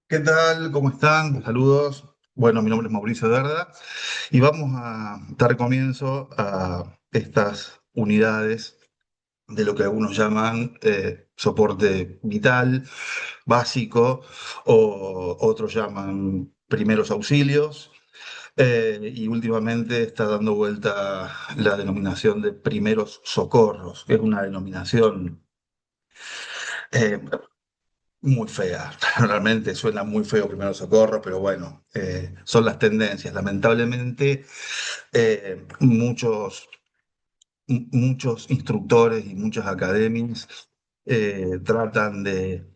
¿Qué tal? ¿Cómo están? Saludos. Bueno, mi nombre es Mauricio Derda y vamos a dar comienzo a estas unidades de lo que algunos llaman soporte vital, básico, o otros llaman primeros auxilios. Y últimamente está dando vuelta la denominación de primeros socorros, que es una denominación eh, muy fea. Realmente suena muy feo primero socorro, pero bueno, son las tendencias. Lamentablemente, muchos instructores y muchas academias tratan de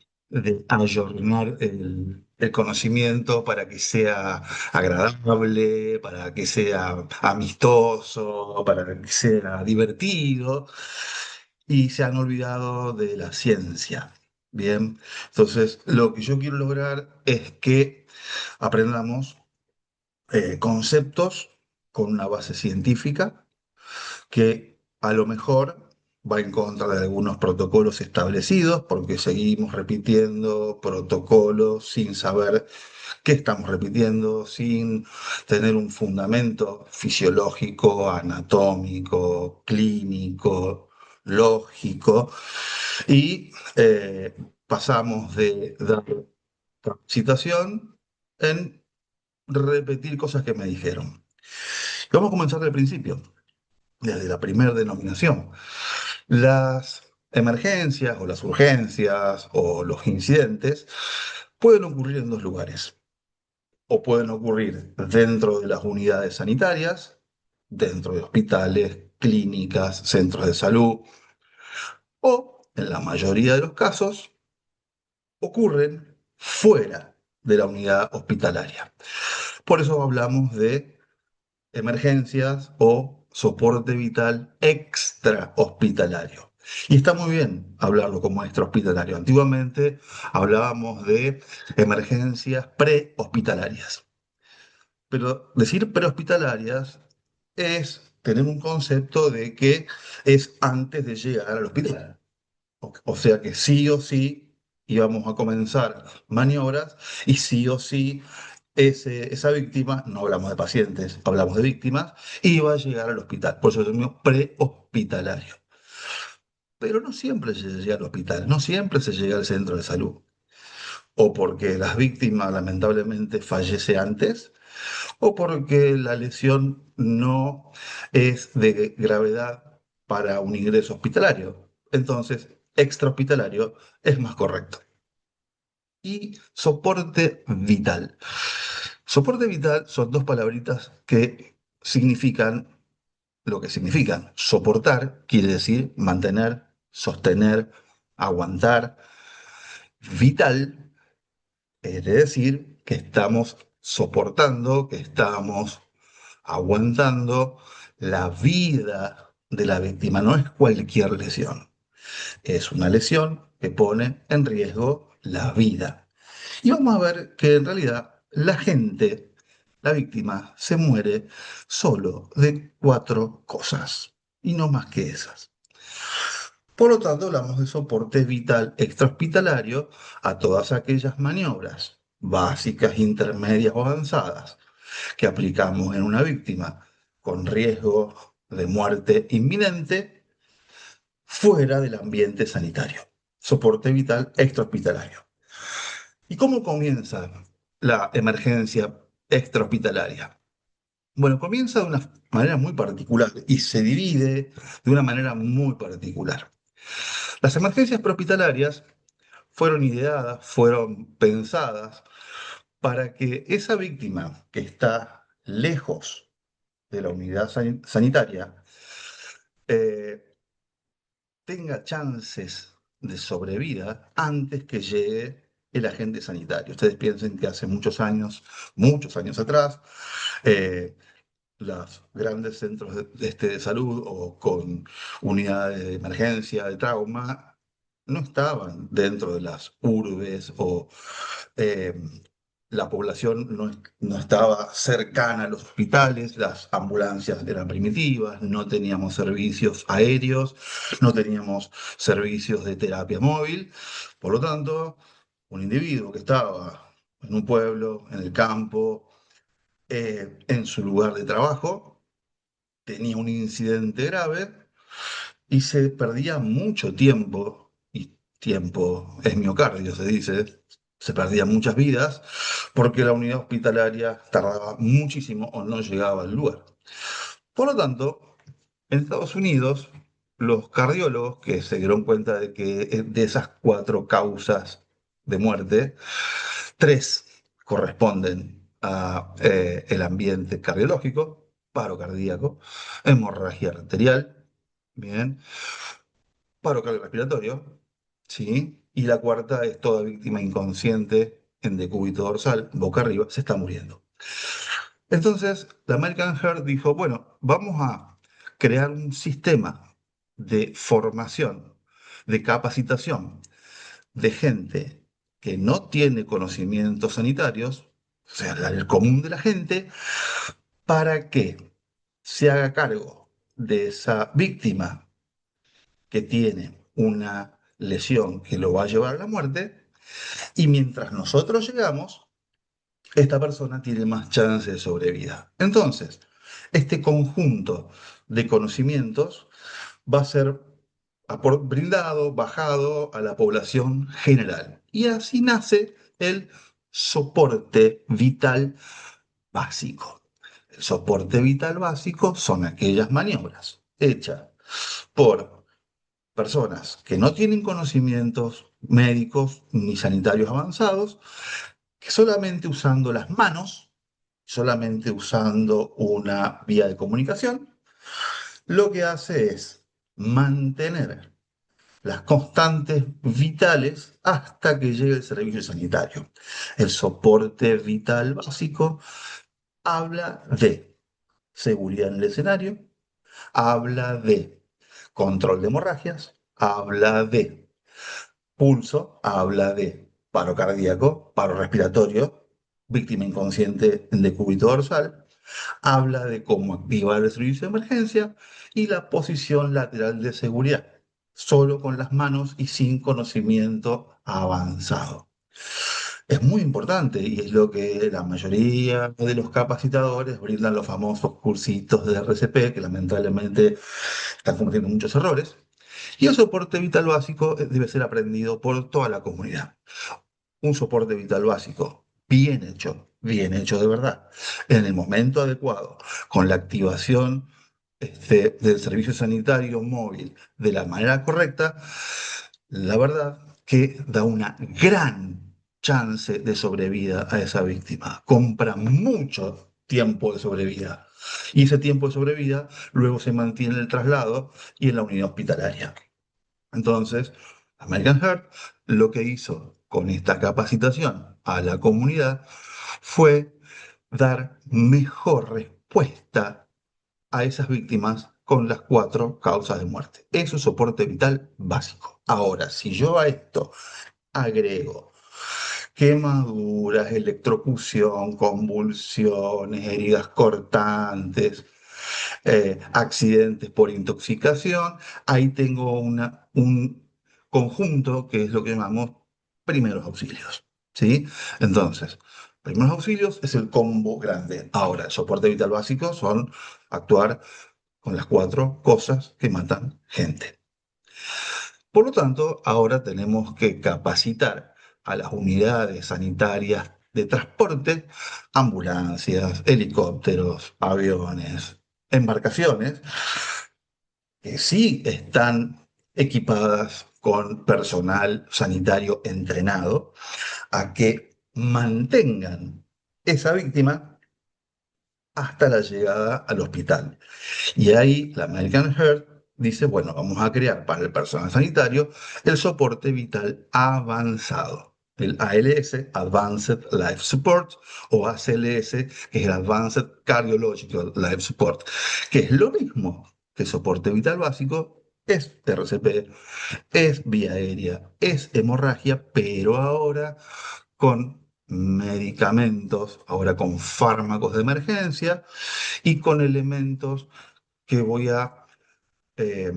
ayornar el conocimiento para que sea agradable, para que sea amistoso, para que sea divertido, y se han olvidado de la ciencia. Bien, entonces lo que yo quiero lograr es que aprendamos conceptos con una base científica que a lo mejor va en contra de algunos protocolos establecidos, porque seguimos repitiendo protocolos sin saber qué estamos repitiendo, sin tener un fundamento fisiológico, anatómico, clínico, lógico, y pasamos de dar capacitación en repetir cosas que me dijeron. Vamos a comenzar del principio, desde la primera denominación. Las emergencias o las urgencias o los incidentes pueden ocurrir en dos lugares. O pueden ocurrir dentro de las unidades sanitarias, dentro de hospitales, clínicas, centros de salud, o, en la mayoría de los casos, ocurren fuera de la unidad hospitalaria. Por eso hablamos de emergencias o soporte vital extrahospitalario. Y está muy bien hablarlo como extrahospitalario. Antiguamente hablábamos de emergencias prehospitalarias. Pero decir prehospitalarias es tener un concepto de que es antes de llegar al hospital. O sea que sí o sí íbamos a comenzar maniobras y sí o sí esa víctima, no hablamos de pacientes, hablamos de víctimas, iba a llegar al hospital. Por eso es un prehospitalario. Pero no siempre se llega al hospital, no siempre se llega al centro de salud. O porque las víctimas lamentablemente fallece antes, o porque la lesión no es de gravedad para un ingreso hospitalario. Entonces, extrahospitalario es más correcto. Y soporte vital. Soporte vital son dos palabritas que significan lo que significan. Soportar quiere decir mantener, sostener, aguantar. Vital quiere decir que estamos soportando, que estamos aguantando la vida de la víctima. No es cualquier lesión. Es una lesión que pone en riesgo la vida. Y vamos a ver que en realidad la gente, la víctima, se muere solo de cuatro cosas y no más que esas. Por lo tanto, hablamos de soporte vital extrahospitalario a todas aquellas maniobras básicas, intermedias o avanzadas que aplicamos en una víctima con riesgo de muerte inminente fuera del ambiente sanitario. Soporte vital extrahospitalario. ¿Y cómo comienza la emergencia extrahospitalaria? Bueno, comienza de una manera muy particular y se divide de una manera muy particular. Las emergencias prehospitalarias fueron ideadas, fueron pensadas para que esa víctima que está lejos de la unidad sanitaria eh, tenga chances de sobrevida antes que llegue el agente sanitario. Ustedes piensen que hace muchos años atrás, eh, los grandes centros de salud o con unidades de emergencia, de trauma, no estaban dentro de las urbes o eh, la población no estaba cercana a los hospitales, las ambulancias eran primitivas, no teníamos servicios aéreos, no teníamos servicios de terapia móvil. Por lo tanto, un individuo que estaba en un pueblo, en el campo, en su lugar de trabajo, tenía un incidente grave y se perdía mucho tiempo, y tiempo es miocardio, se dice, se perdían muchas vidas porque la unidad hospitalaria tardaba muchísimo o no llegaba al lugar. Por lo tanto, en Estados Unidos, los cardiólogos que se dieron cuenta de que de esas cuatro causas de muerte, tres corresponden a el ambiente cardiológico, paro cardíaco, hemorragia arterial, bien, paro cardiorrespiratorio, ¿sí? Y la cuarta es toda víctima inconsciente en decúbito dorsal, boca arriba, se está muriendo. Entonces, la American Heart dijo, bueno, vamos a crear un sistema de formación, de capacitación de gente que no tiene conocimientos sanitarios, o sea, el común de la gente, para que se haga cargo de esa víctima que tiene una lesión que lo va a llevar a la muerte, y mientras nosotros llegamos, esta persona tiene más chance de sobrevida. Entonces, este conjunto de conocimientos va a ser brindado, bajado a la población general. Y así nace el soporte vital básico. El soporte vital básico son aquellas maniobras hechas por personas que no tienen conocimientos médicos ni sanitarios avanzados, que solamente usando las manos, solamente usando una vía de comunicación, lo que hace es mantener las constantes vitales hasta que llegue el servicio sanitario. El soporte vital básico habla de seguridad en el escenario, habla de control de hemorragias, habla de pulso, habla de paro cardíaco, paro respiratorio, víctima inconsciente en decúbito dorsal, habla de cómo activar el servicio de emergencia y la posición lateral de seguridad, solo con las manos y sin conocimiento avanzado. Es muy importante y es lo que la mayoría de los capacitadores brindan los famosos cursitos de RCP, que lamentablemente están cometiendo muchos errores. Y el soporte vital básico debe ser aprendido por toda la comunidad. Un soporte vital básico bien hecho de verdad, en el momento adecuado, con la activación del servicio sanitario móvil de la manera correcta, la verdad que da una gran chance de sobrevida a esa víctima. Compra mucho tiempo de sobrevida. Y ese tiempo de sobrevida luego se mantiene en el traslado y en la unidad hospitalaria. Entonces, American Heart lo que hizo con esta capacitación a la comunidad fue dar mejor respuesta a esas víctimas con las cuatro causas de muerte. Es un soporte vital básico. Ahora, si yo a esto agrego quemaduras, electrocución, convulsiones, heridas cortantes, accidentes por intoxicación, ahí tengo un conjunto que es lo que llamamos primeros auxilios, ¿sí? Entonces, primeros auxilios es el combo grande. Ahora, el soporte vital básico son actuar con las cuatro cosas que matan gente. Por lo tanto, ahora tenemos que capacitar a las unidades sanitarias de transporte, ambulancias, helicópteros, aviones, embarcaciones, que sí están equipadas con personal sanitario entrenado, a que mantengan esa víctima hasta la llegada al hospital. Y ahí la American Heart dice, bueno, vamos a crear para el personal sanitario el soporte vital avanzado. El ALS, Advanced Life Support, o ACLS, que es el Advanced Cardiological Life Support, que es lo mismo que soporte vital básico, es RCP, es vía aérea, es hemorragia, pero ahora con medicamentos, ahora con fármacos de emergencia y con elementos que voy a, eh,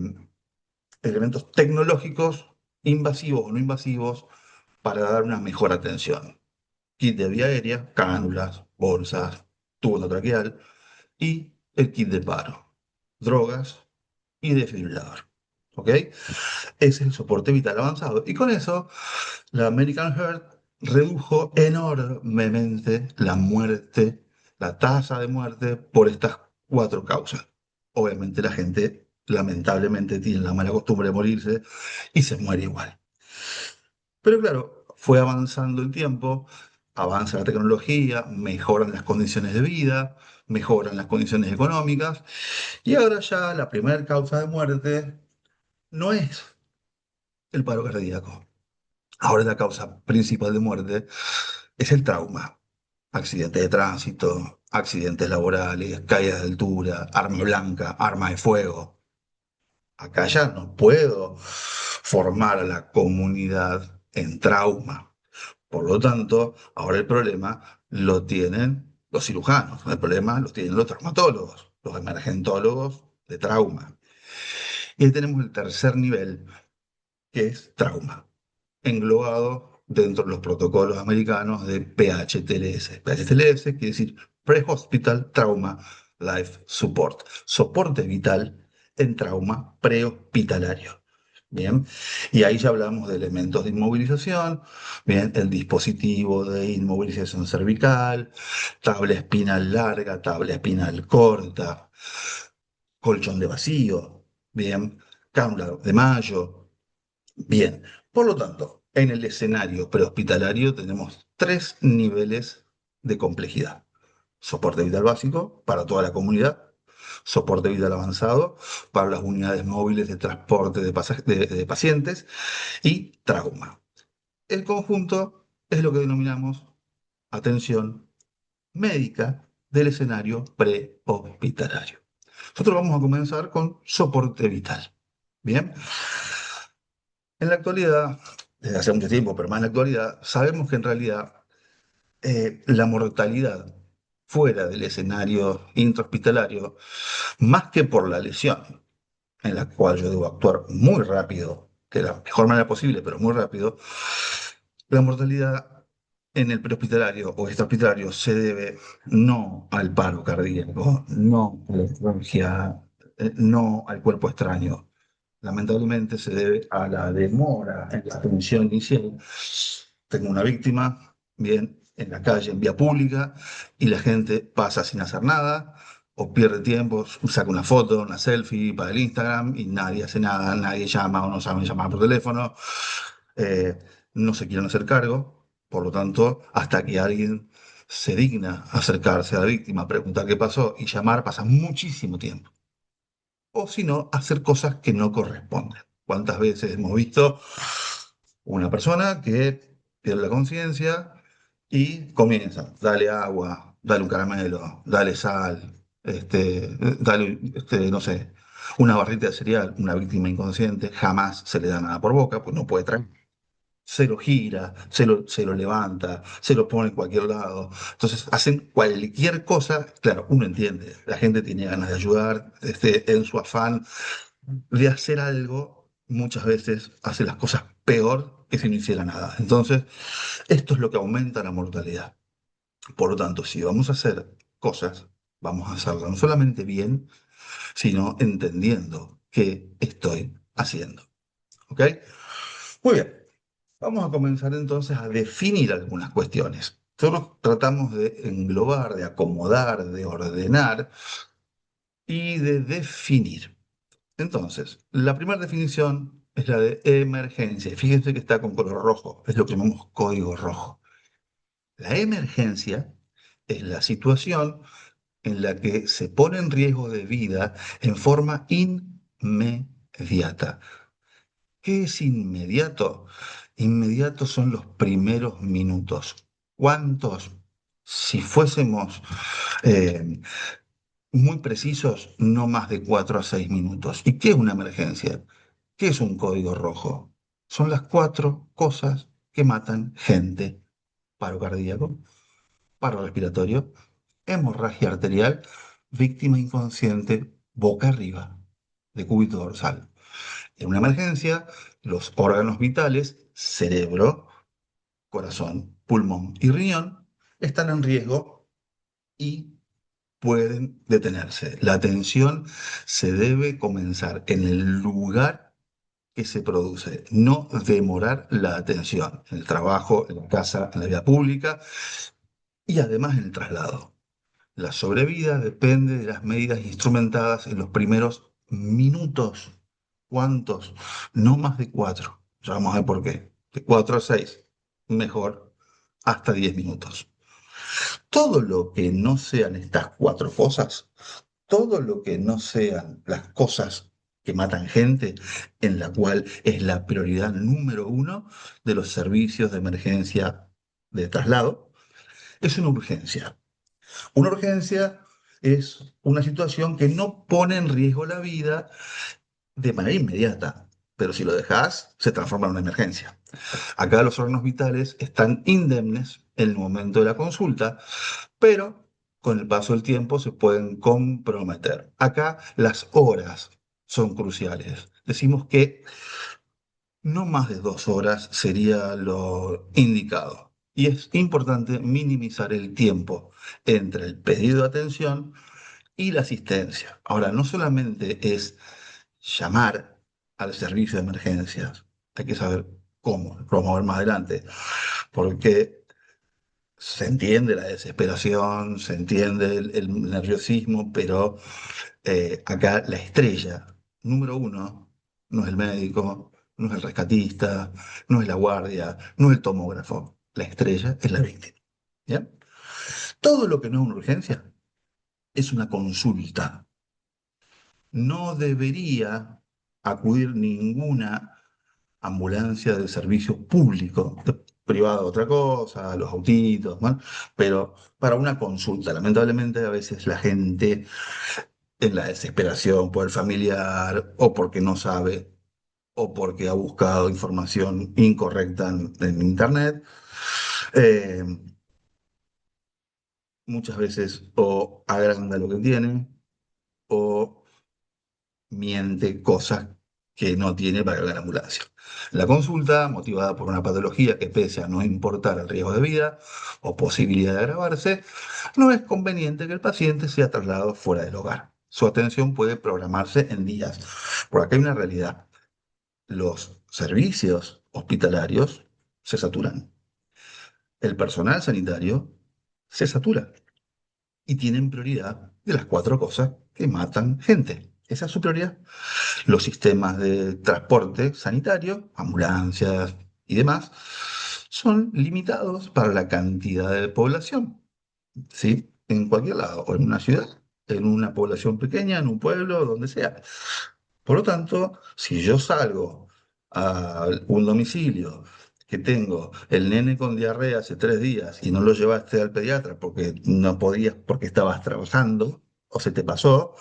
elementos tecnológicos, invasivos o no invasivos, para dar una mejor atención. kit de vía aérea, cánulas, bolsas, tubo endotraqueal y el kit de paro, drogas y desfibrilador. ¿Ok? Ese es el soporte vital avanzado. Y con eso, la American Heart redujo enormemente la muerte, la tasa de muerte por estas cuatro causas. Obviamente la gente, lamentablemente, tiene la mala costumbre de morirse y se muere igual. Pero claro, fue avanzando el tiempo, avanza la tecnología, mejoran las condiciones de vida, mejoran las condiciones económicas, y ahora ya la primera causa de muerte no es el paro cardíaco. Ahora la causa principal de muerte es el trauma. Accidentes de tránsito, accidentes laborales, caídas de altura, arma blanca, arma de fuego. Acá ya no puedo formar a la comunidad en trauma. Por lo tanto, ahora el problema lo tienen los cirujanos, el problema lo tienen los traumatólogos, los emergentólogos de trauma. Y ahí tenemos el tercer nivel, que es trauma, englobado dentro de los protocolos americanos de PHTLS. PHTLS quiere decir Pre-Hospital Trauma Life Support, soporte vital en trauma prehospitalario. Bien, y ahí ya hablamos de elementos de inmovilización, bien, el dispositivo de inmovilización cervical, tabla espinal larga, tabla espinal corta, colchón de vacío, bien, cánula de Mayo, bien. Por lo tanto, en el escenario prehospitalario tenemos tres niveles de complejidad. Soporte vital básico para toda la comunidad, soporte vital avanzado para las unidades móviles de transporte de pacientes y trauma. El conjunto es lo que denominamos atención médica del escenario prehospitalario. Nosotros vamos a comenzar con soporte vital. Bien, en la actualidad, desde hace mucho tiempo, pero más en la actualidad, sabemos que en realidad la mortalidad fuera del escenario intrahospitalario, más que por la lesión, en la cual yo debo actuar muy rápido, de la mejor manera posible, pero muy rápido, la mortalidad en el prehospitalario o extrahospitalario se debe no al paro cardíaco, no a la urgencia, no al cuerpo extraño. Lamentablemente se debe a la demora en la atención inicial. Tengo una víctima, bien, en la calle, en vía pública, y la gente pasa sin hacer nada, o pierde tiempo, saca una foto, una selfie para el Instagram, y nadie hace nada, nadie llama o no saben llamar por teléfono, eh, no se quieren hacer cargo, por lo tanto, hasta que alguien se digna acercarse a la víctima, preguntar qué pasó y llamar, pasa muchísimo tiempo. O si no, hacer cosas que no corresponden. ¿Cuántas veces hemos visto una persona que pierde la conciencia y comienza, dale agua, dale un caramelo, dale sal, dale, no sé, una barrita de cereal, una víctima inconsciente, jamás se le da nada por boca, pues no puede traer. Se lo gira, se lo levanta, se lo pone en cualquier lado. Entonces hacen cualquier cosa, claro, uno entiende, la gente tiene ganas de ayudar, en su afán de hacer algo, muchas veces hace las cosas peor que si no hiciera nada. Entonces, esto es lo que aumenta la mortalidad. Por lo tanto, si vamos a hacer cosas, vamos a hacerlas no solamente bien, sino entendiendo qué estoy haciendo. ¿Ok? Muy bien. Vamos a comenzar entonces a definir algunas cuestiones. Nosotros tratamos de englobar, de acomodar, de ordenar y de definir. Entonces, la primera definición es la de emergencia. Y fíjense que está con color rojo, es lo que llamamos código rojo. La emergencia es la situación en la que se pone en riesgo de vida en forma inmediata. ¿Qué es inmediato? Inmediato son los primeros minutos. ¿Cuántos? Si fuésemos eh, muy precisos, no más de 4 a 6 minutos. ¿Y qué es una emergencia? ¿Qué es un código rojo? Son las cuatro cosas que matan gente. Paro cardíaco, paro respiratorio, hemorragia arterial, víctima inconsciente, boca arriba, de cúbito dorsal. En una emergencia, los órganos vitales, cerebro, corazón pulmón y riñón están en riesgo y pueden detenerse. La atención se debe comenzar en el lugar que se produce, no demorar la atención en el trabajo, en la casa, en la vida pública y además en el traslado. La sobrevida depende de las medidas instrumentadas en los primeros minutos. ¿Cuántos? No más de 4. Ya vamos a ver por qué. De 4 a 6. Mejor hasta 10 minutos. Todo lo que no sean estas 4 cosas, todo lo que no sean las cosas que matan gente, en la cual es la prioridad número uno de los servicios de emergencia de traslado, es una urgencia. Una urgencia es una situación que no pone en riesgo la vida de manera inmediata, pero si lo dejas, se transforma en una emergencia. Acá los órganos vitales están indemnes en el momento de la consulta, pero con el paso del tiempo se pueden comprometer. Acá las horas son cruciales. Decimos que no más de 2 horas sería lo indicado. Y es importante minimizar el tiempo entre el pedido de atención y la asistencia. Ahora, no solamente es llamar al servicio de emergencias, hay que saber cómo, lo vamos a ver más adelante, porque se entiende la desesperación, se entiende el nerviosismo, pero acá la estrella número uno no es el médico, no es el rescatista, no es la guardia, no es el tomógrafo. La estrella es la víctima. ¿Ya? Todo lo que no es una urgencia es una consulta. No debería acudir ninguna ambulancia del servicio público, privado otra cosa, los autitos, ¿no? Pero para una consulta, lamentablemente a veces la gente en la desesperación por el familiar o porque no sabe o porque ha buscado información incorrecta en internet, eh, muchas veces o agranda lo que tiene o miente cosas que no tiene para la ambulancia. La consulta, motivada por una patología que pese a no importar el riesgo de vida o posibilidad de agravarse, no es conveniente que el paciente sea trasladado fuera del hogar. Su atención puede programarse en días. Por acá hay una realidad. Los servicios hospitalarios se saturan. El personal sanitario se satura y tienen prioridad de las 4 cosas que matan gente. Esa es su prioridad. Los sistemas de transporte sanitario, ambulancias y demás, son limitados para la cantidad de población, ¿sí? En cualquier lado, o en una ciudad, en una población pequeña, en un pueblo, donde sea. Por lo tanto, si yo salgo a un domicilio que tengo el nene con diarrea hace 3 días y no lo llevaste al pediatra porque no podías, porque estabas trabajando o se te pasó,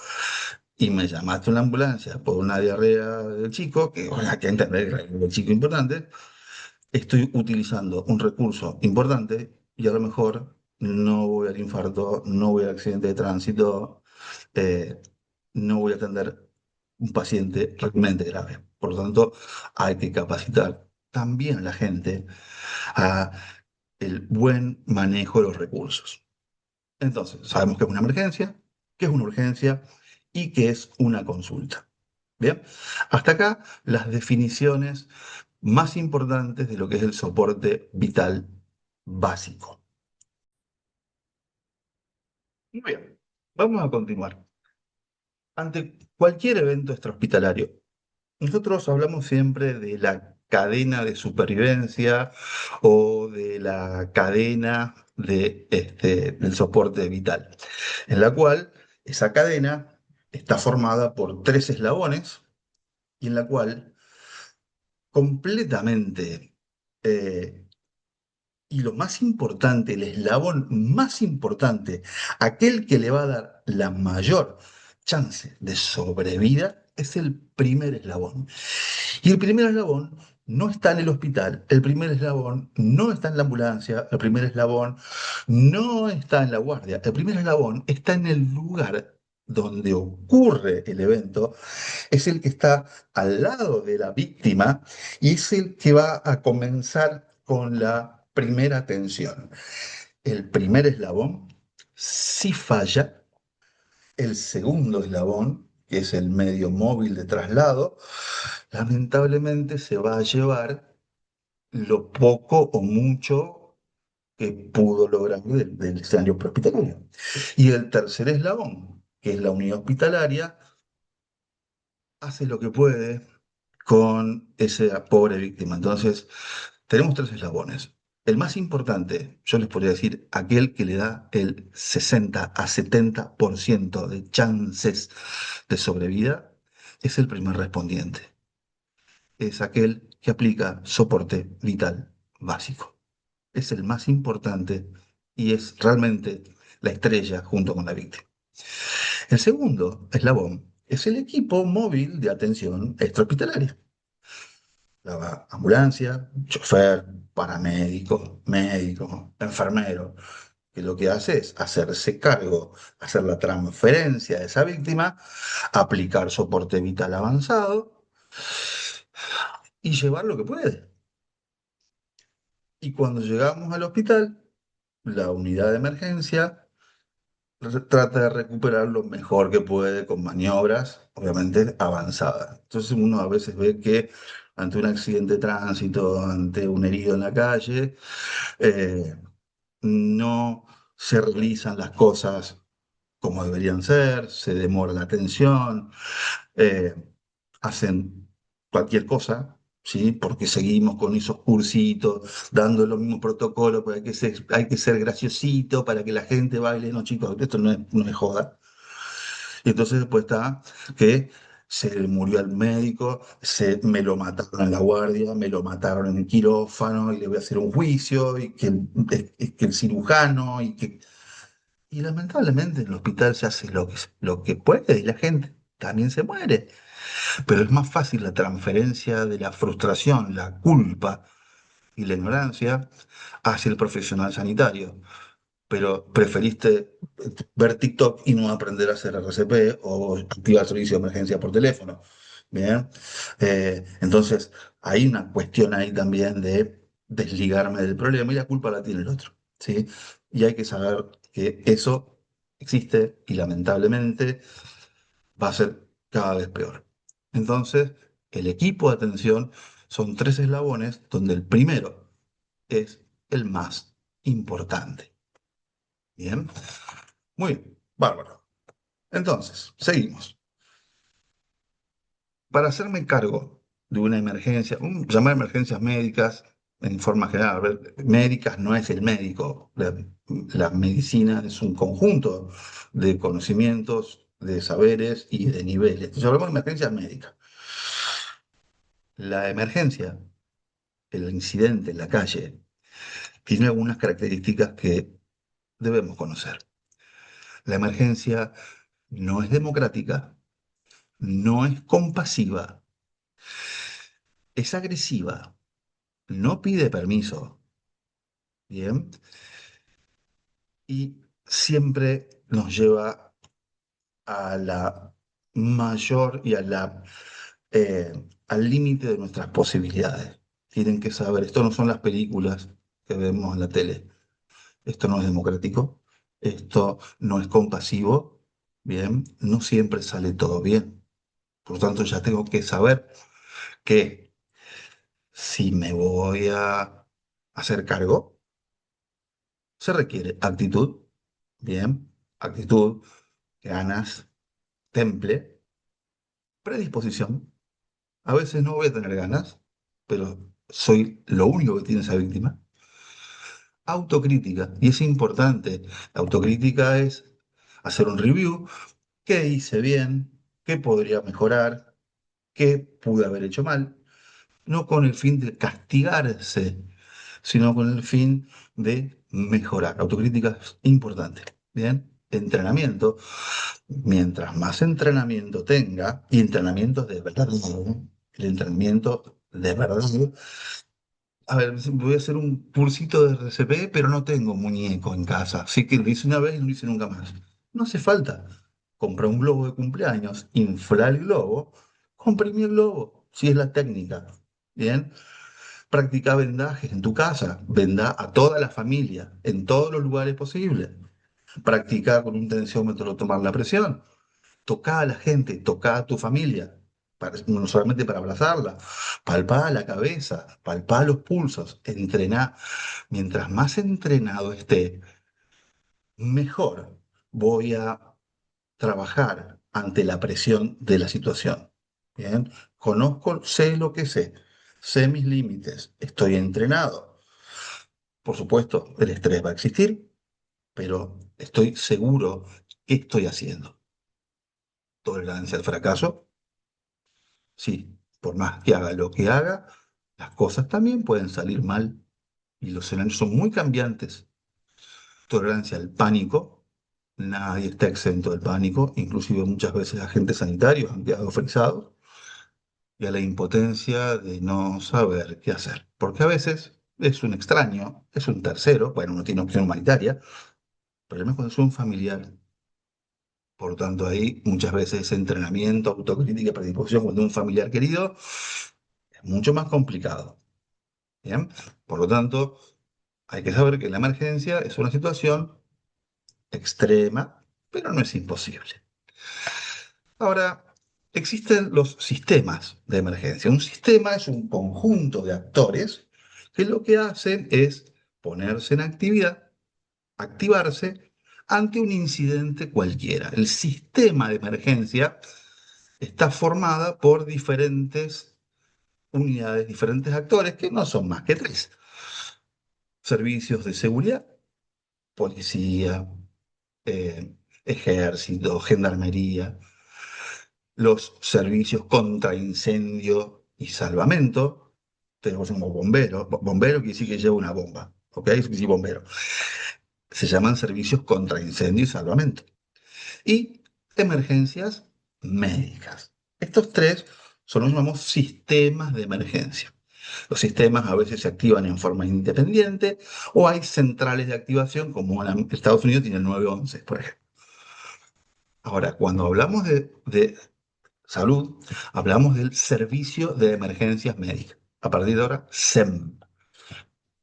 y me llamaste a una ambulancia por una diarrea del chico, que bueno, hay que entender que el chico es importante, estoy utilizando un recurso importante y a lo mejor no voy al infarto, no voy al accidente de tránsito, eh, no voy a atender un paciente realmente grave. Por lo tanto, hay que capacitar también a la gente a el buen manejo de los recursos. Entonces, sabemos que es una emergencia, que es una urgencia y que es una consulta. Bien, hasta acá las definiciones más importantes de lo que es el soporte vital básico. Muy bien, vamos a continuar. Ante cualquier evento extrahospitalario, nosotros hablamos siempre de la cadena de supervivencia o de la cadena del soporte vital, en la cual esa cadena está formada por 3 eslabones y en la cual completamente, y lo más importante, el eslabón más importante, aquel que le va a dar la mayor chance de sobrevida, es el primer eslabón. Y el primer eslabón no está en el hospital, el primer eslabón no está en la ambulancia, el primer eslabón no está en la guardia, el primer eslabón está en el lugar donde ocurre el evento, es el que está al lado de la víctima y es el que va a comenzar con la primera atención. El primer eslabón, si falla, el segundo eslabón, que es el medio móvil de traslado, lamentablemente se va a llevar lo poco o mucho que pudo lograr del escenario prehospitalario. Y el tercer eslabón, que es la unidad hospitalaria, hace lo que puede con esa pobre víctima. Entonces, tenemos tres eslabones. El más importante, yo les podría decir, aquel que le da el 60 a 70% de chances de sobrevida, es el primer respondiente. Es aquel que aplica soporte vital básico. Es el más importante y es realmente la estrella junto con la víctima. El segundo eslabón es el equipo móvil de atención extrahospitalaria. La ambulancia, chofer, paramédico, médico, enfermero, que lo que hace es hacerse cargo, hacer la transferencia de esa víctima, aplicar soporte vital avanzado y llevar lo que puede. Y cuando llegamos al hospital, la unidad de emergencia trata de recuperar lo mejor que puede con maniobras, obviamente avanzadas. Entonces uno a veces ve que ante un accidente de tránsito, ante un herido en la calle, eh, no se realizan las cosas como deberían ser, se demora la atención, eh, hacen cualquier cosa, ¿sí? Porque seguimos con esos cursitos, dando los mismos protocolos, porque hay que ser graciosito para que la gente baile. No, chicos, esto no es joda. Y entonces después está que se le murió al médico, me lo mataron en la guardia, me lo mataron en el quirófano y le voy a hacer un juicio, y que el cirujano, y lamentablemente en el hospital se hace lo que puede y la gente también se muere. Pero es más fácil la transferencia de la frustración, la culpa y la ignorancia hacia el profesional sanitario. Pero preferiste ver TikTok y no aprender a hacer RCP o activar servicio de emergencia por teléfono. Bien. Entonces, hay una cuestión ahí también de desligarme del problema y la culpa la tiene el otro. ¿Sí? Y hay que saber que eso existe y lamentablemente va a ser cada vez peor. Entonces, el equipo de atención son tres eslabones donde el primero es el más importante. Bien, muy bien, bárbaro. Entonces, seguimos. Para hacerme cargo de una emergencia, llamar emergencias médicas en forma general, a ver, médicas no es el médico, la medicina es un conjunto de conocimientos, de saberes y de niveles. Entonces hablamos de emergencias médicas. La emergencia, el incidente en la calle, tiene algunas características que debemos conocer. La emergencia no es democrática, no es compasiva, es agresiva, no pide permiso, ¿bien? Y siempre nos lleva a la mayor y al límite de nuestras posibilidades. Tienen que saber, esto no son las películas que vemos en la tele. Esto no es democrático, esto no es compasivo, bien, no siempre sale todo bien. Por lo tanto, ya tengo que saber que si me voy a hacer cargo, se requiere actitud, bien, actitud, ganas, temple, predisposición. A veces no voy a tener ganas, pero soy lo único que tiene esa víctima. Autocrítica, y es importante. La autocrítica es hacer un review. ¿Qué hice bien? ¿Qué podría mejorar? ¿Qué pude haber hecho mal? No con el fin de castigarse, sino con el fin de mejorar. Autocrítica es importante. Bien, entrenamiento. Mientras más entrenamiento tenga, y entrenamientos de verdad, el entrenamiento de verdad. A ver, voy a hacer un cursito de RCP, pero no tengo muñeco en casa, así que lo hice una vez y no lo hice nunca más. No hace falta. Comprar un globo de cumpleaños, inflar el globo, comprimir el globo, si es la técnica. Bien, Practica vendajes en tu casa, venda a toda la familia, en todos los lugares posibles. Practica con un tensiómetro tomar la presión. Toca a la gente, toca a tu familia, no solamente para abrazarla, palpá la cabeza, palpá los pulsos, entrená. Mientras más entrenado esté, mejor voy a trabajar ante la presión de la situación. Bien, conozco, sé lo que sé mis límites, estoy entrenado. Por supuesto, el estrés va a existir, pero estoy seguro qué estoy haciendo. Tolerancia al fracaso, sí, por más que haga lo que haga, las cosas también pueden salir mal y los escenarios son muy cambiantes. Tolerancia al pánico, nadie está exento del pánico, inclusive muchas veces agentes sanitarios han quedado frisados, y a la impotencia de no saber qué hacer. Porque a veces es un extraño, es un tercero, bueno, uno tiene opción humanitaria, pero además cuando es un familiar. Por lo tanto, ahí muchas veces entrenamiento, autocrítica, predisposición cuando un familiar querido es mucho más complicado. ¿Bien? Por lo tanto, hay que saber que la emergencia es una situación extrema, pero no es imposible. Ahora, existen los sistemas de emergencia. Un sistema es un conjunto de actores que lo que hacen es ponerse en actividad, activarse ante un incidente cualquiera. El sistema de emergencia está formada por diferentes unidades, diferentes actores que no son más que tres. Servicios de seguridad, policía, ejército, gendarmería, los servicios contra incendio y salvamento. Tenemos un bombero. Bombero quiere decir que lleva una bomba. ¿Ok? Eso quiere decir bombero. Se llaman servicios contra incendio y salvamento. Y emergencias médicas. Estos tres son los que llamamos sistemas de emergencia. Los sistemas a veces se activan en forma independiente o hay centrales de activación, como en Estados Unidos tiene el 911, por ejemplo. Ahora, cuando hablamos de salud, hablamos del Servicio de Emergencias Médicas. A partir de ahora, SEM,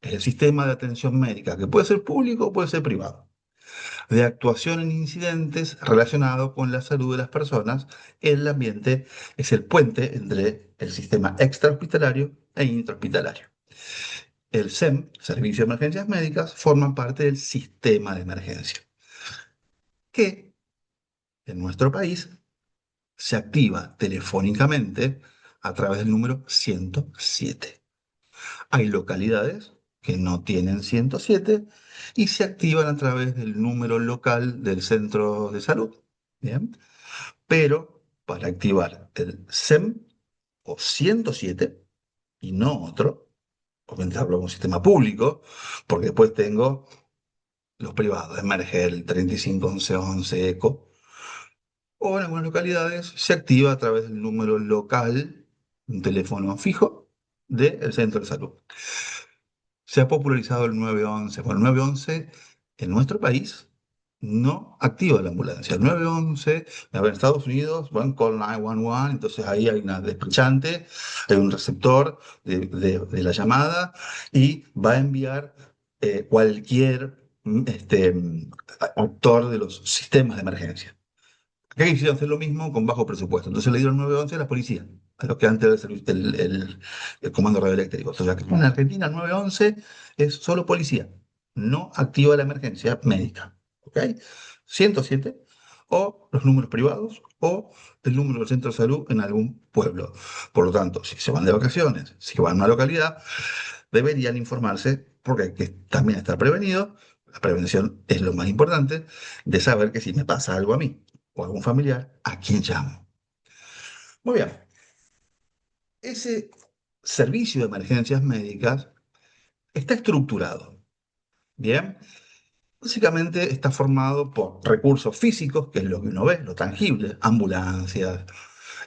es el sistema de atención médica, que puede ser público o puede ser privado, de actuación en incidentes relacionados con la salud de las personas. El ambiente es el puente entre el sistema extrahospitalario e intrahospitalario. El SEM, Servicio de Emergencias Médicas, forma parte del sistema de emergencia, que en nuestro país se activa telefónicamente a través del número 107. Hay localidades que no tienen 107 y se activan a través del número local del centro de salud. ¿Bien? Pero para activar el SEM o 107 y no otro, obviamente hablo de un sistema público, porque después tengo los privados, Emergel, 351111, ECO, o en algunas localidades se activa a través del número local, un teléfono fijo del centro de salud. Se ha popularizado el 911. Bueno, el 911 en nuestro país no activa la ambulancia. El 911, a ver, en Estados Unidos, van call 911, entonces ahí hay una despachante, hay un receptor de la llamada y va a enviar cualquier actor de los sistemas de emergencia. Acá quisieron hacer lo mismo con bajo presupuesto. Entonces le dieron 911 a la policía, a los que antes era el comando radioeléctrico. O sea, que en Argentina el 911 es solo policía, no activa la emergencia médica. ¿Ok? 107 o los números privados o el número del centro de salud en algún pueblo. Por lo tanto, si se van de vacaciones, si van a una localidad, deberían informarse porque hay que también estar prevenido. La prevención es lo más importante de saber que si me pasa algo a mí o a algún familiar, ¿a quién llamo? Muy bien, ese servicio de emergencias médicas está estructurado. Bien, básicamente está formado por recursos físicos, que es lo que uno ve, lo tangible, ambulancias,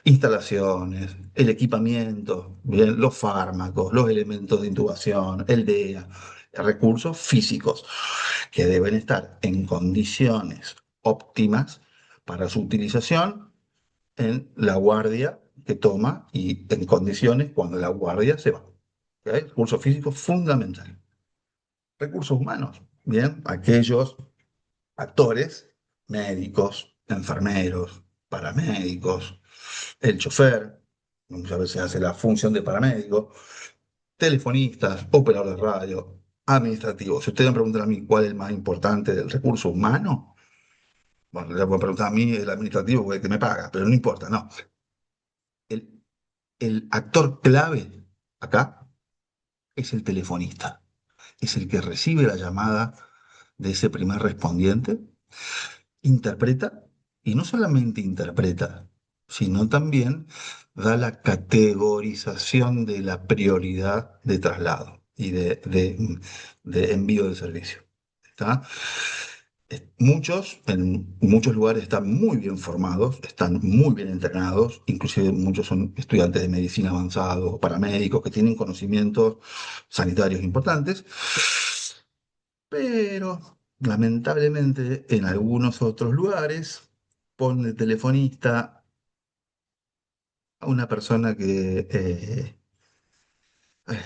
instalaciones, el equipamiento, bien, los fármacos, los elementos de intubación, el DEA, recursos físicos que deben estar en condiciones óptimas para su utilización en la guardia que toma y en condiciones cuando la guardia se va. ¿Ok? Recursos físicos fundamental. Recursos humanos, bien, aquellos actores, médicos, enfermeros, paramédicos, el chofer, muchas veces hace la función de paramédico, telefonistas, operadores de radio, administrativos. Si ustedes me preguntan a mí cuál es el más importante del recurso humano, bueno, le voy a preguntar a mí el administrativo porque es el que me paga, pero no importa, no. El, el actor clave acá es el telefonista, es el que recibe la llamada de ese primer respondiente, interpreta, y no solamente interpreta, sino también da la categorización de la prioridad de traslado y de envío de servicio. ¿Está? Muchos, en muchos lugares están muy bien formados, están muy bien entrenados, inclusive muchos son estudiantes de medicina avanzado o paramédicos que tienen conocimientos sanitarios importantes, pero lamentablemente en algunos otros lugares ponen de telefonista a una persona que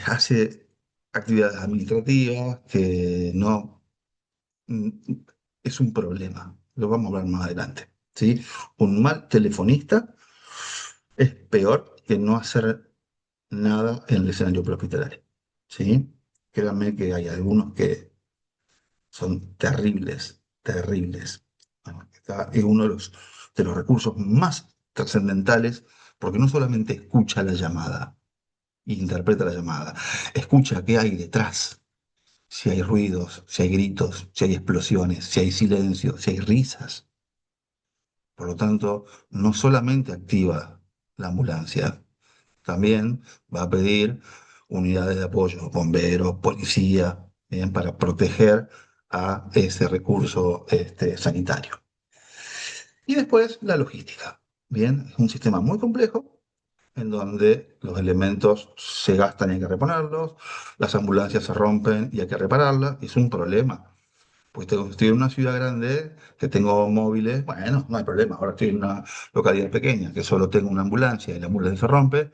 hace actividades administrativas, que no mm, es un problema. Lo vamos a hablar más adelante. ¿Sí? Un mal telefonista es peor que no hacer nada en el escenario prehospitalario. ¿Sí? Créanme que hay algunos que son terribles, terribles. Bueno, esta es uno de los recursos más trascendentales porque no solamente escucha la llamada, interpreta la llamada, escucha qué hay detrás, si hay ruidos, si hay gritos, si hay explosiones, si hay silencio, si hay risas. Por lo tanto, no solamente activa la ambulancia, también va a pedir unidades de apoyo, bomberos, policía, bien, para proteger a ese recurso sanitario. Y después la logística. Bien, es un sistema muy complejo en donde los elementos se gastan y hay que reponerlos, las ambulancias se rompen y hay que repararlas, y es un problema. Pues estoy en una ciudad grande, que tengo móviles, bueno, no hay problema. Ahora estoy en una localidad pequeña, que solo tengo una ambulancia y la ambulancia se rompe,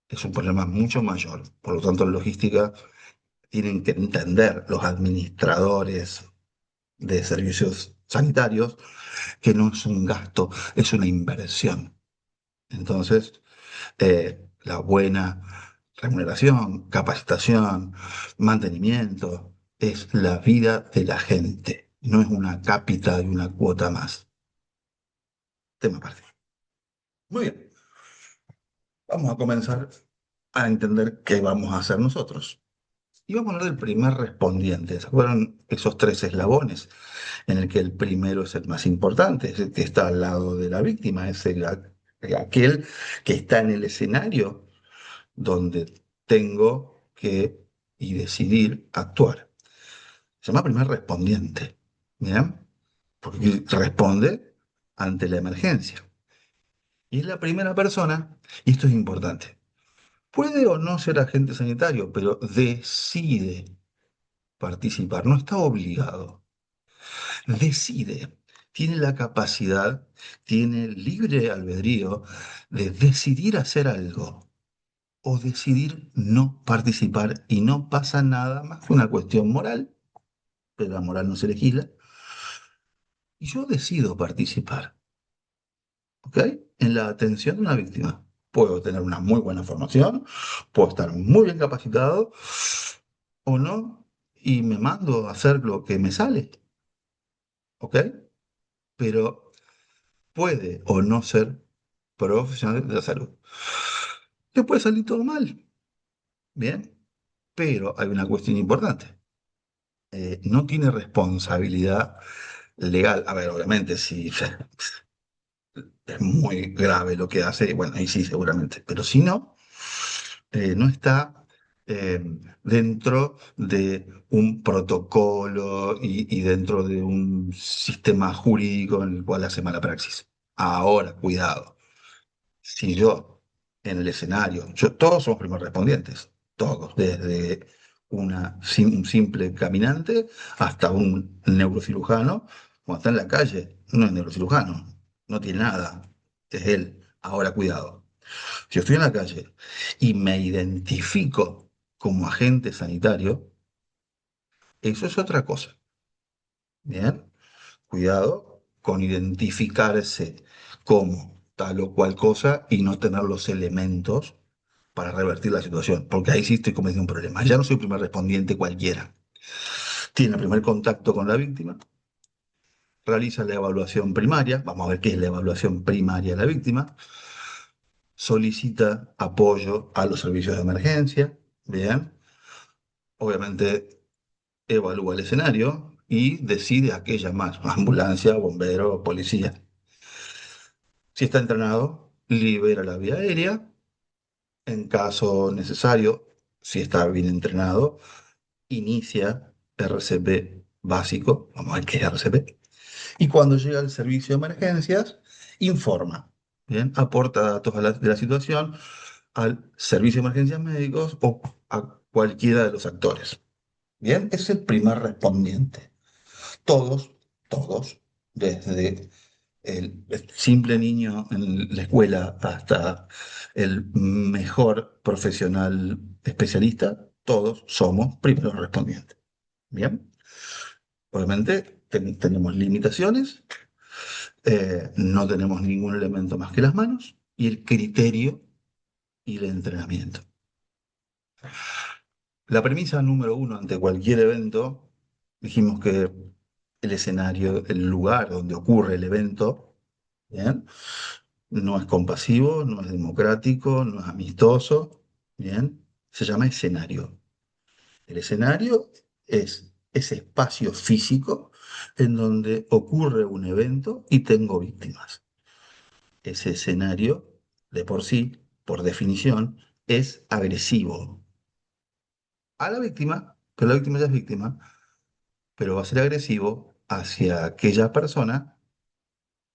es un problema mucho mayor. Por lo tanto, en logística tienen que entender los administradores de servicios sanitarios que no es un gasto, es una inversión. Entonces, la buena remuneración, capacitación, mantenimiento, es la vida de la gente, no es una cápita y una cuota más. Tema aparte. Muy bien, vamos a comenzar a entender qué vamos a hacer nosotros. Y vamos a hablar del primer respondiente. ¿Se acuerdan esos tres eslabones? En el que el primero es el más importante, es el que está al lado de la víctima, es aquel que está en el escenario donde tengo que y decidir actuar. Se llama primer respondiente, ¿bien? Porque responde ante la emergencia. Y es la primera persona, y esto es importante, puede o no ser agente sanitario, pero decide participar, no está obligado, decide, tiene la capacidad, tiene libre albedrío de decidir hacer algo o decidir no participar y no pasa nada más que una cuestión moral, pero la moral no se legisla, y yo decido participar, ¿ok? En la atención de una víctima. Puedo tener una muy buena formación, puedo estar muy bien capacitado o no, y me mando a hacer lo que me sale, ¿ok? Pero puede o no ser profesional de la salud. Te puede salir todo mal, ¿bien? Pero hay una cuestión importante. No tiene responsabilidad legal. A ver, obviamente, si es muy grave lo que hace, bueno, ahí sí, seguramente. Pero si no, no está eh, dentro de un protocolo y dentro de un sistema jurídico en el cual hace mala praxis. Ahora, cuidado. Si yo en el escenario, todos somos primeros respondientes, todos, desde un simple caminante hasta un neurocirujano, cuando está en la calle, no es neurocirujano, no tiene nada, es él. Ahora, cuidado. Si yo estoy en la calle y me identifico como agente sanitario, eso es otra cosa. Bien, cuidado con identificarse como tal o cual cosa y no tener los elementos para revertir la situación, porque ahí sí estoy cometiendo un problema. Ya no soy primer respondiente cualquiera. Tiene el primer contacto con la víctima, realiza la evaluación primaria, vamos a ver qué es la evaluación primaria de la víctima, solicita apoyo a los servicios de emergencia, bien, obviamente evalúa el escenario y decide a qué llamar, ambulancia, bombero, policía. Si está entrenado, libera la vía aérea, en caso necesario, si está bien entrenado, inicia RCP básico, vamos a ver qué es RCP, y cuando llega al servicio de emergencias, informa, ¿bien? Aporta datos de la situación al servicio de emergencias médicos o a cualquiera de los actores. Bien, es el primer respondiente. Todos, todos, desde el simple niño en la escuela hasta el mejor profesional especialista, todos somos primeros respondientes. Bien, obviamente tenemos limitaciones, no tenemos ningún elemento más que las manos y el criterio y el entrenamiento. La premisa número uno ante cualquier evento, dijimos que el escenario, el lugar donde ocurre el evento, ¿bien? No es compasivo, no es democrático, no es amistoso, ¿bien? Se llama escenario. El escenario es ese espacio físico en donde ocurre un evento y tengo víctimas. Ese escenario, de por sí, por definición, es agresivo a la víctima, pero la víctima ya es víctima, pero va a ser agresivo hacia aquella persona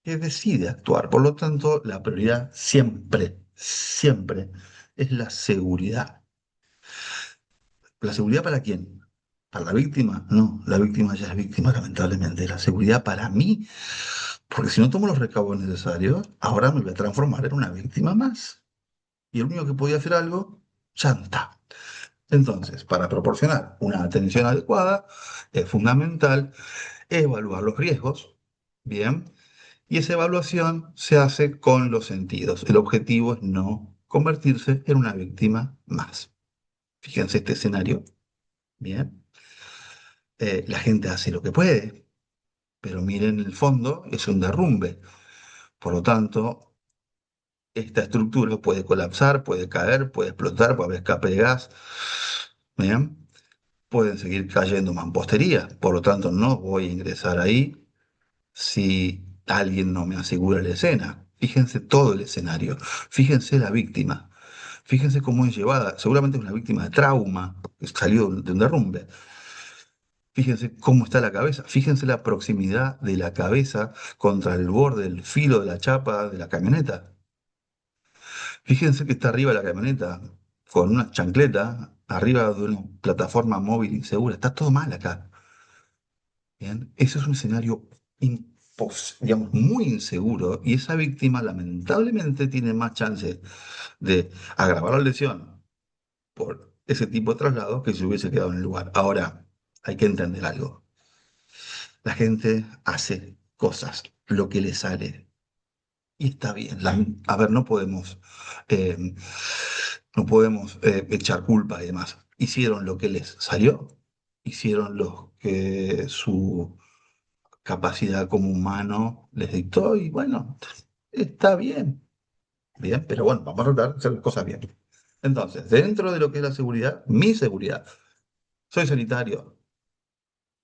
que decide actuar. Por lo tanto, la prioridad siempre, siempre es la seguridad. ¿La seguridad para quién? ¿Para la víctima? No, la víctima ya es víctima, lamentablemente. La seguridad para mí, porque si no tomo los recaudos necesarios, ahora me voy a transformar en una víctima más. Y el único que podía hacer algo, chanta. Entonces, para proporcionar una atención adecuada, es fundamental evaluar los riesgos, ¿bien? Y esa evaluación se hace con los sentidos. El objetivo es no convertirse en una víctima más. Fíjense este escenario, ¿bien? La gente hace lo que puede, pero miren el fondo, es un derrumbe. Por lo tanto, esta estructura puede colapsar, puede caer, puede explotar, puede haber escape de gas, ¿bien? Pueden seguir cayendo mampostería, por lo tanto no voy a ingresar ahí si alguien no me asegura la escena. Fíjense todo el escenario, fíjense la víctima, fíjense cómo es llevada, seguramente es una víctima de trauma, que salió de un derrumbe. Fíjense cómo está la cabeza, fíjense la proximidad de la cabeza contra el borde, el filo de la chapa de la camioneta. Fíjense que está arriba de la camioneta con una chancleta, arriba de una plataforma móvil insegura. Está todo mal acá. Bien, eso es un escenario digamos, muy inseguro y esa víctima lamentablemente tiene más chances de agravar la lesión por ese tipo de traslado que si hubiese quedado en el lugar. Ahora, hay que entender algo. La gente hace cosas, lo que le sale. Y está bien. A ver, eh, no podemos echar culpa y demás. Hicieron lo que les salió, hicieron lo que su capacidad como humano les dictó y bueno, está bien, bien, pero bueno, vamos a tratar de hacer las cosas bien. Entonces, dentro de lo que es la seguridad, mi seguridad, soy sanitario,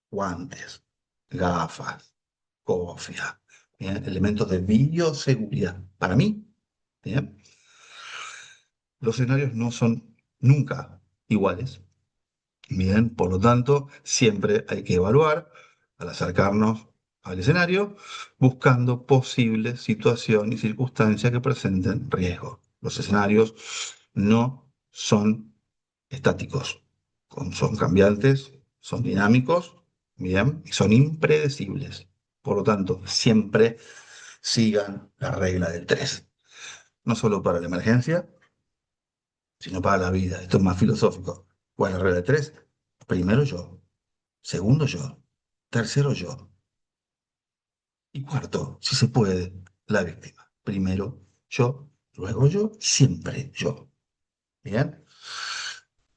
guantes, gafas, cofia, bien, elementos de bioseguridad. Para mí, bien, los escenarios no son nunca iguales. Bien, por lo tanto, siempre hay que evaluar al acercarnos al escenario, buscando posibles situaciones y circunstancias que presenten riesgo. Los escenarios no son estáticos, son cambiantes, son dinámicos, bien, y son impredecibles. Por lo tanto, siempre sigan la regla del 3. no solo para la emergencia, sino para la vida. Esto es más filosófico. ¿Cuál es la regla de tres? Primero yo, segundo yo, tercero yo. Y cuarto, si se puede, la víctima. Primero yo, luego yo, siempre yo. ¿Bien?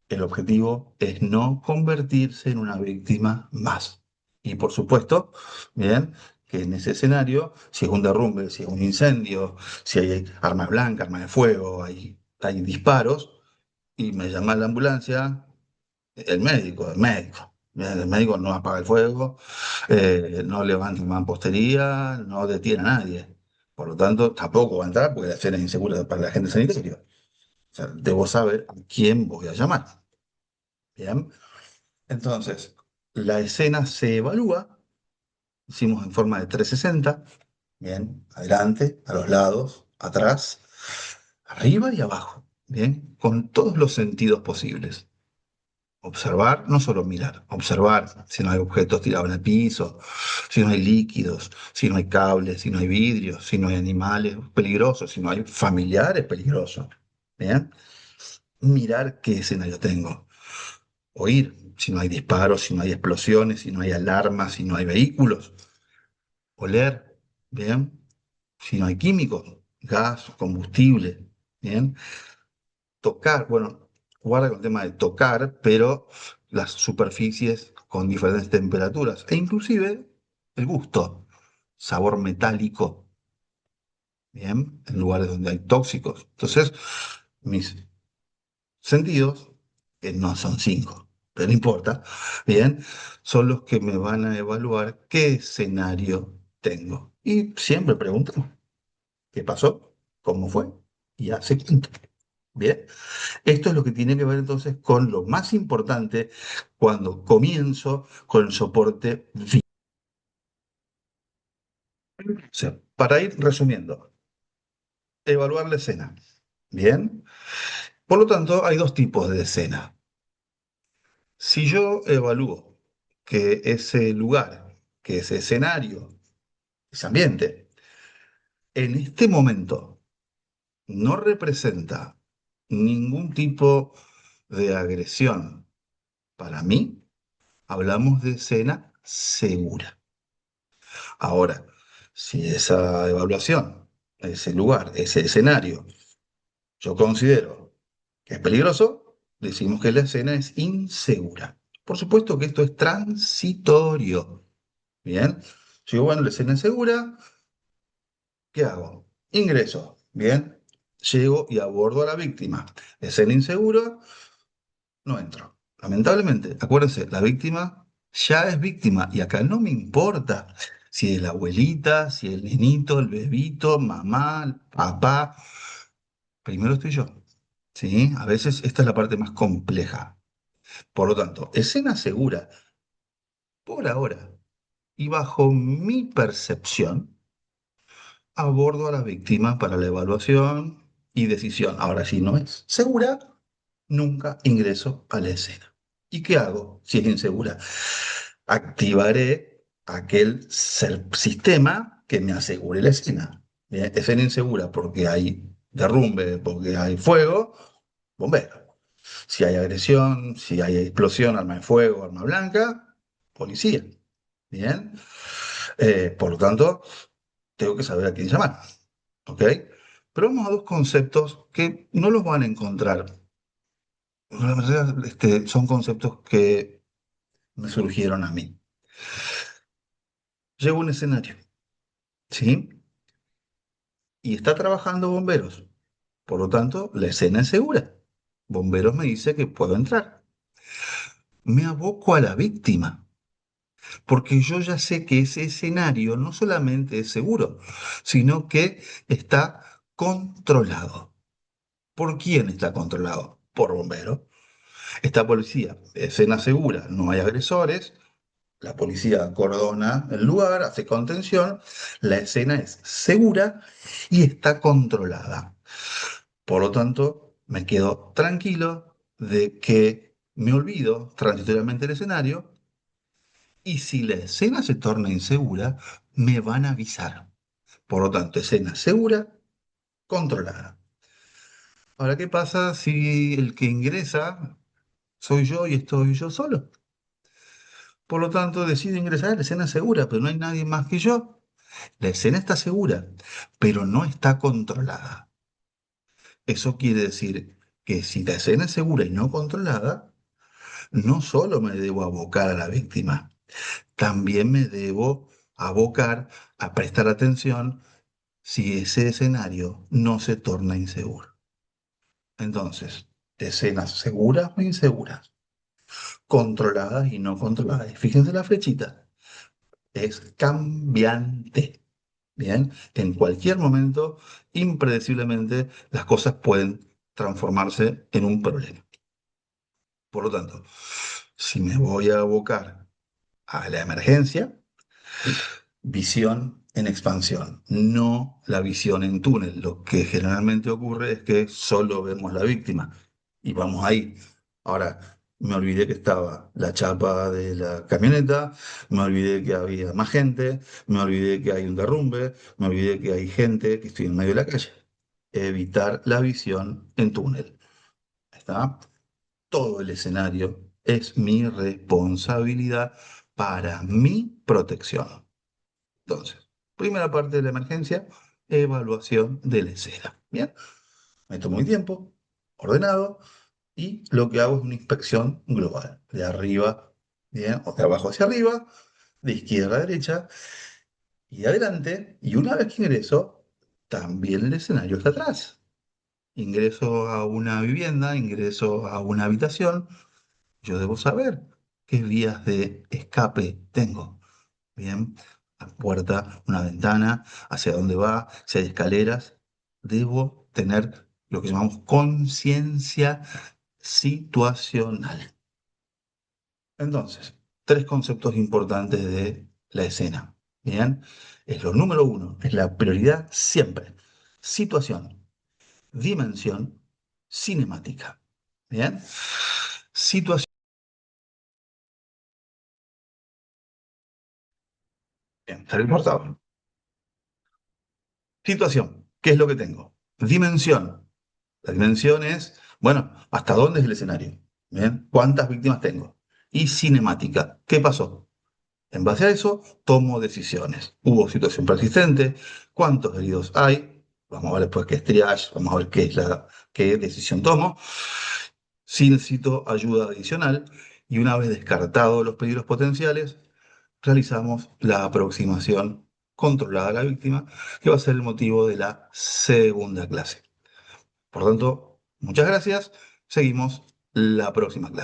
El objetivo es no convertirse en una víctima más. Y por supuesto, bien, que en ese escenario, si es un derrumbe, si es un incendio, si hay armas blancas, armas de fuego, hay disparos, y me llama la ambulancia, el médico. Bien, el médico no apaga el fuego, no levanta mampostería, no detiene a nadie. Por lo tanto, tampoco va a entrar porque la escena es insegura para la gente sanitaria. O sea, debo saber a quién voy a llamar. Bien. Entonces, la escena se evalúa, hicimos en forma de 360, bien, adelante, a los lados, atrás, arriba y abajo, bien, con todos los sentidos posibles. Observar, no solo mirar, observar si no hay objetos tirados en el piso, si no hay líquidos, si no hay cables, si no hay vidrios, si no hay animales peligrosos, si no hay familiares peligrosos. Bien, mirar qué escenario tengo. Oír si no hay disparos, si no hay explosiones, si no hay alarmas, si no hay vehículos. Oler, bien, si no hay químicos, gas, combustible, bien. Tocar, bueno, guarda con el tema de tocar, pero las superficies con diferentes temperaturas e inclusive el gusto, sabor metálico, bien, en lugares donde hay tóxicos. Entonces, mis sentidos, que no son cinco, pero no importa, bien, son los que me van a evaluar qué escenario tengo. Y siempre pregunto, ¿qué pasó? ¿Cómo fue? Y hace cuánto. Bien, esto es lo que tiene que ver entonces con lo más importante cuando comienzo con el soporte visual. O sea, para ir resumiendo, evaluar la escena. Bien, por lo tanto, hay dos tipos de escena. Si yo evalúo que ese lugar, que ese escenario, ese ambiente, en este momento no representa ningún tipo de agresión para mí, hablamos de escena segura. Ahora, si esa evaluación, ese lugar, ese escenario, yo considero que es peligroso, decimos que la escena es insegura. Por supuesto que esto es transitorio. Bien, si digo, bueno, la escena es segura, ¿qué hago? Ingreso, bien, llego y abordo a la víctima. Escena insegura, no entro. Lamentablemente, acuérdense, la víctima ya es víctima y acá no me importa si es la abuelita, si el nenito, el bebito, mamá, papá. Primero estoy yo. ¿Sí? A veces esta es la parte más compleja. Por lo tanto, escena segura, por ahora, y bajo mi percepción, abordo a la víctima para la evaluación y decisión. Ahora, si no es segura, nunca ingreso a la escena. ¿Y qué hago si es insegura? Activaré aquel sistema que me asegure la escena. Bien, escena insegura porque hay derrumbe, porque hay fuego, bombero. Si hay agresión, si hay explosión, arma de fuego, arma blanca, policía. Bien. Por lo tanto, tengo que saber a quién llamar. ¿Ok? Pero vamos a dos conceptos que no los van a encontrar. La verdad, son conceptos que me surgieron a mí. Llego a un escenario, ¿sí? Y está trabajando bomberos. Por lo tanto, la escena es segura. Bomberos me dice que puedo entrar. Me aboco a la víctima, porque yo ya sé que ese escenario no solamente es seguro, sino que está controlado. ¿Por quién está controlado? Por bomberos. Esta policía, escena segura, no hay agresores, la policía acordona el lugar, hace contención, la escena es segura y está controlada. Por lo tanto, me quedo tranquilo de que me olvido transitoriamente del escenario y si la escena se torna insegura, me van a avisar. Por lo tanto, escena segura, controlada. Ahora, ¿qué pasa si el que ingresa soy yo y estoy yo solo? Por lo tanto, decido ingresar, la escena es segura, pero no hay nadie más que yo. La escena está segura, pero no está controlada. Eso quiere decir que si la escena es segura y no controlada, no solo me debo abocar a la víctima, también me debo abocar a prestar atención si ese escenario no se torna inseguro. Entonces, escenas seguras o inseguras, controladas y no controladas. Y fíjense la flechita, es cambiante. Bien, en cualquier momento, impredeciblemente, las cosas pueden transformarse en un problema. Por lo tanto, si me voy a abocar a la emergencia, visión en expansión, no la visión en túnel. Lo que generalmente ocurre es que solo vemos la víctima y vamos ahí. Ahora, me olvidé que estaba la chapa de la camioneta, me olvidé que había más gente, me olvidé que hay un derrumbe, me olvidé que hay gente, que estoy en medio de la calle. Evitar la visión en túnel. ¿Está? Todo el escenario es mi responsabilidad para mi protección. Entonces, primera parte de la emergencia, evaluación de la escena. Bien, me tomo mi tiempo, ordenado, y lo que hago es una inspección global, de arriba, bien, o de abajo hacia arriba, de izquierda a derecha y de adelante. Y una vez que ingreso, también el escenario está atrás. Ingreso a una vivienda, ingreso a una habitación, yo debo saber qué vías de escape tengo. Bien, la puerta, una ventana, hacia dónde va, si hay escaleras. Debo tener lo que llamamos conciencia situacional. Entonces, tres conceptos importantes de la escena. Bien, es lo número uno, es la prioridad siempre. Situación, dimensión, cinemática. Bien, situación. Bien, está importado. Situación, ¿qué es lo que tengo? Dimensión. La dimensión es, bueno, ¿hasta dónde es el escenario? ¿Bien? ¿Cuántas víctimas tengo? Y cinemática, ¿qué pasó? En base a eso, tomo decisiones. ¿Hubo situación persistente? ¿Cuántos heridos hay? Vamos a ver después qué es triage, vamos a ver qué decisión tomo. Si necesito ayuda adicional, y una vez descartados los peligros potenciales, realizamos la aproximación controlada a la víctima, que va a ser el motivo de la segunda clase. Por tanto, muchas gracias. Seguimos la próxima clase.